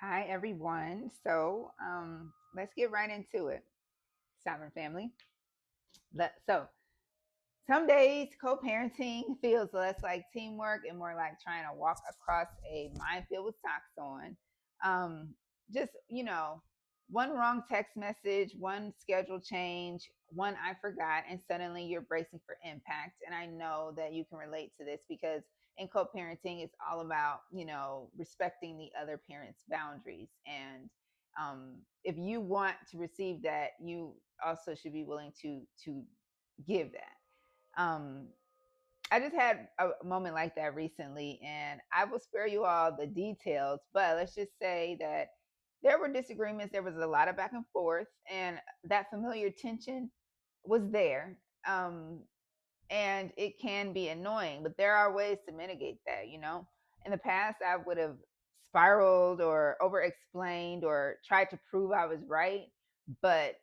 Hi, everyone. Let's get right into it. Sovereign family. So, some days co parenting feels less like teamwork and more like trying to walk across a minefield with socks on. Just, one wrong text message, one schedule change, one I forgot, and suddenly you're bracing for impact. And I know that you can relate to this because in co parenting, it's all about, respecting the other parent's boundaries. And if you want to receive that, you also should be willing to give that. um, I just had a moment like that recently, and I will spare you all the details, but let's just say that there were disagreements. There was a lot of back and forth, and that familiar tension was there. And it can be annoying, but there are ways to mitigate that, In the past, I would have spiraled or over explained or tried to prove I was right. But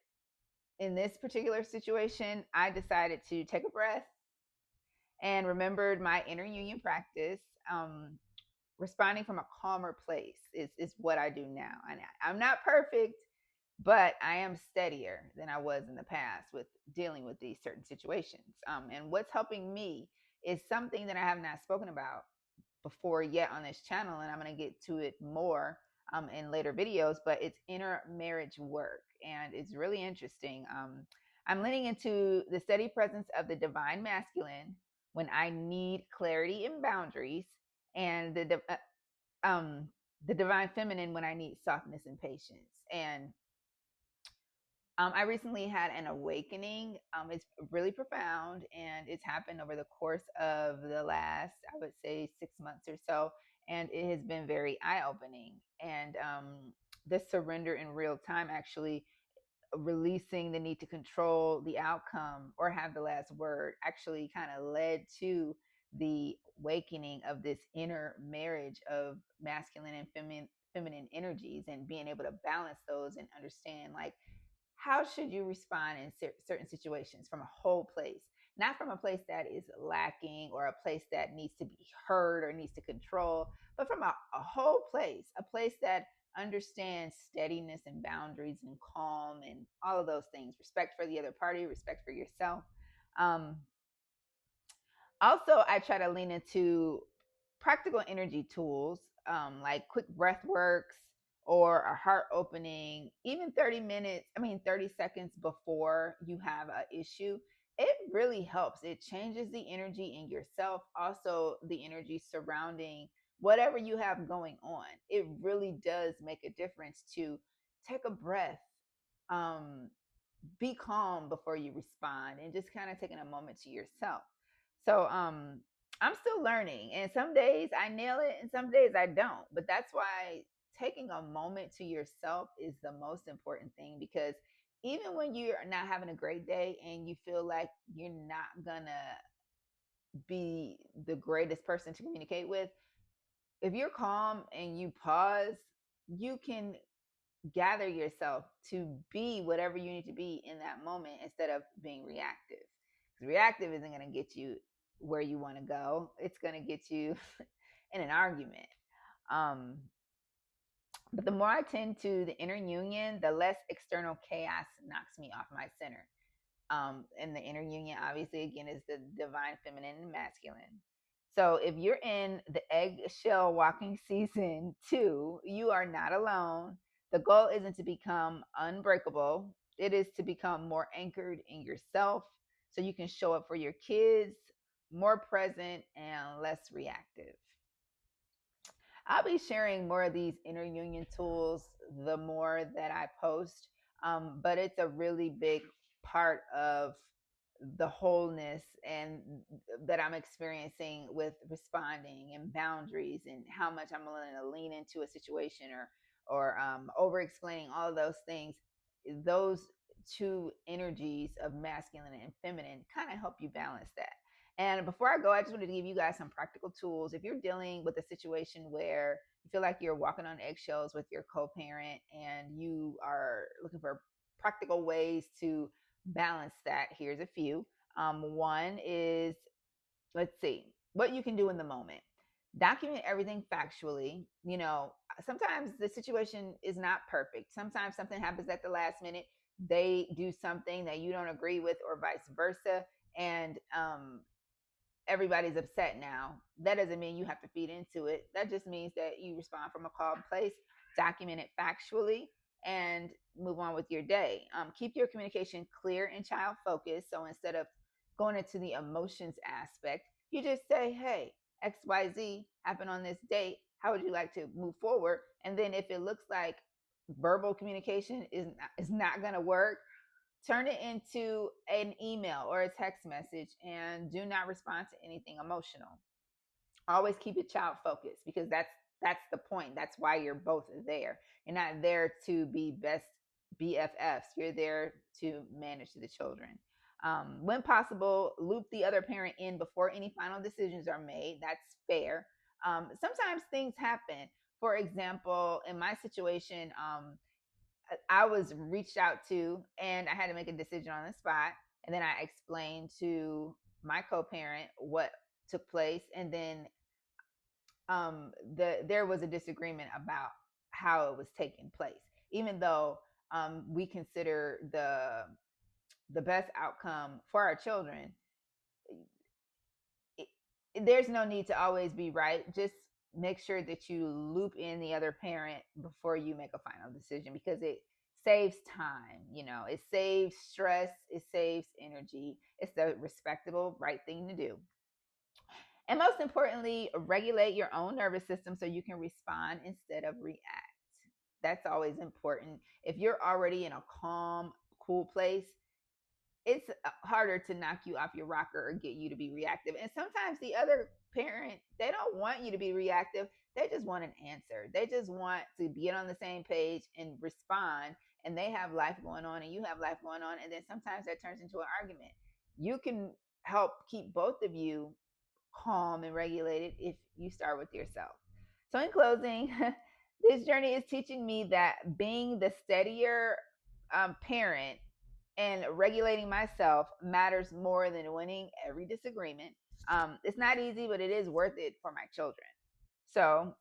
in this particular situation, I decided to take a breath and remembered my inner union practice. Responding from a calmer place is what I do now. And I'm not perfect, but I am steadier than I was in the past with dealing with these certain situations. And what's helping me is something that I have not spoken about before yet on this channel, and I'm going to get to it more in later videos, but it's inner marriage work. And it's really interesting. I'm leaning into the steady presence of the divine masculine when I need clarity and boundaries, and the divine feminine when I need softness and patience. And I recently had an awakening. It's really profound, and it's happened over the course of the last, I would say, 6 months or so. And it has been very eye opening. And the surrender in real time, actually releasing the need to control the outcome or have the last word, actually kind of led to the awakening of this inner marriage of masculine and feminine energies, and being able to balance those and understand, like, how should you respond in certain situations from a whole place, not from a place that is lacking or a place that needs to be heard or needs to control, but from a whole place, a place that understands steadiness and boundaries and calm and all of those things, respect for the other party, respect for yourself. um, Also, I try to lean into practical energy tools, like quick breath works or a heart opening, even 30 minutes, 30 seconds before you have an issue. It really helps. It changes the energy in yourself, also the energy surrounding whatever you have going on. It really does make a difference to take a breath, um, be calm before you respond, and just kind of taking a moment to yourself. So I'm still learning, and some days I nail it and some days I don't. But that's why taking a moment to yourself is the most important thing, because even when you're not having a great day and you feel like you're not gonna be the greatest person to communicate with, if you're calm and you pause, you can gather yourself to be whatever you need to be in that moment instead of being reactive. Because reactive isn't going to get you where you want to go, it's going to get you in an argument. Um, but the more I tend to the inner union, the less external chaos knocks me off my center. And the inner union, obviously, again, is the divine feminine and masculine. So if you're in the eggshell walking season too, you are not alone. The goal isn't to become unbreakable, it is to become more anchored in yourself so you can show up for your kids, more present and less reactive. I'll be sharing more of these inner union tools the more that I post, but it's a really big part of the wholeness and that I'm experiencing with responding and boundaries and how much I'm willing to lean into a situation or over explaining all of those things. Those two energies of masculine and feminine kind of help you balance that. And before I go, I just wanted to give you guys some practical tools. If you're dealing with a situation where you feel like you're walking on eggshells with your co parent and you are looking for practical ways to balance that, here's a few. One is, let's see, what you can do in the moment. Document everything factually. Sometimes the situation is not perfect. Sometimes something happens at the last minute. They do something that you don't agree with, or vice versa. And everybody's upset now. That doesn't mean you have to feed into it. That just means that you respond from a calm place, document it factually, and move on with your day. Keep your communication clear and child focused. So instead of going into the emotions aspect, you just say, hey, XYZ happened on this date. How would you like to move forward? And then if it looks like verbal communication is not going to work, turn it into an email or a text message, and do not respond to anything emotional. Always keep it child focused, because that's the point. That's why you're both there. You're not there to be best BFFs. You're there to manage the children. When possible, loop the other parent in before any final decisions are made. That's fair. Sometimes things happen. For example, in my situation, I was reached out to, and I had to make a decision on the spot. And then I explained to my co-parent what took place, and then there was a disagreement about how it was taking place, even though we consider the best outcome for our children. it, there's no need to always be right. Just make sure that you loop in the other parent before you make a final decision, because it saves time. It saves stress, it saves energy. It's the respectable right thing to do. And most importantly, regulate your own nervous system so you can respond instead of react. That's always important. If you're already in a calm, cool place, it's harder to knock you off your rocker or get you to be reactive. And sometimes the other parent, they don't want you to be reactive. They just want an answer. They just want to get on the same page and respond. And they have life going on and you have life going on. And then sometimes that turns into an argument. You can help keep both of you calm and regulated if you start with yourself. So, in closing, this journey is teaching me that being the steadier parent and regulating myself matters more than winning every disagreement. It's not easy, but it is worth it for my children. So,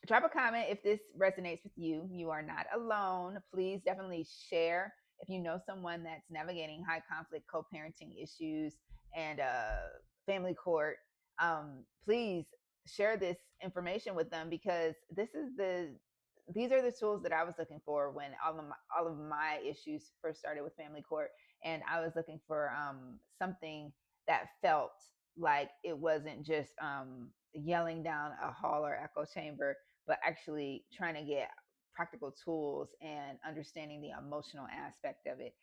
drop a comment if this resonates with you. You are not alone. Please definitely share if you know someone that's navigating high conflict co parenting issues and family court. Please share this information with them, because these are the tools that I was looking for when all of my issues first started with family court, and I was looking for something that felt like it wasn't just yelling down a hall or echo chamber, but actually trying to get practical tools and understanding the emotional aspect of it.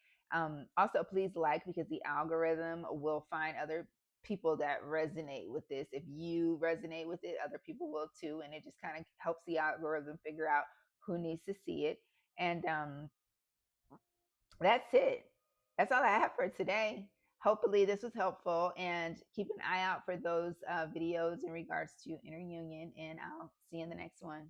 Also, please like, because the algorithm will find other people that resonate with this. If you resonate with it, other people will too. And it just kind of helps the algorithm figure out who needs to see it. And that's it. That's all I have for today. Hopefully, this was helpful, and keep an eye out for those videos in regards to interunion. And I'll see you in the next one.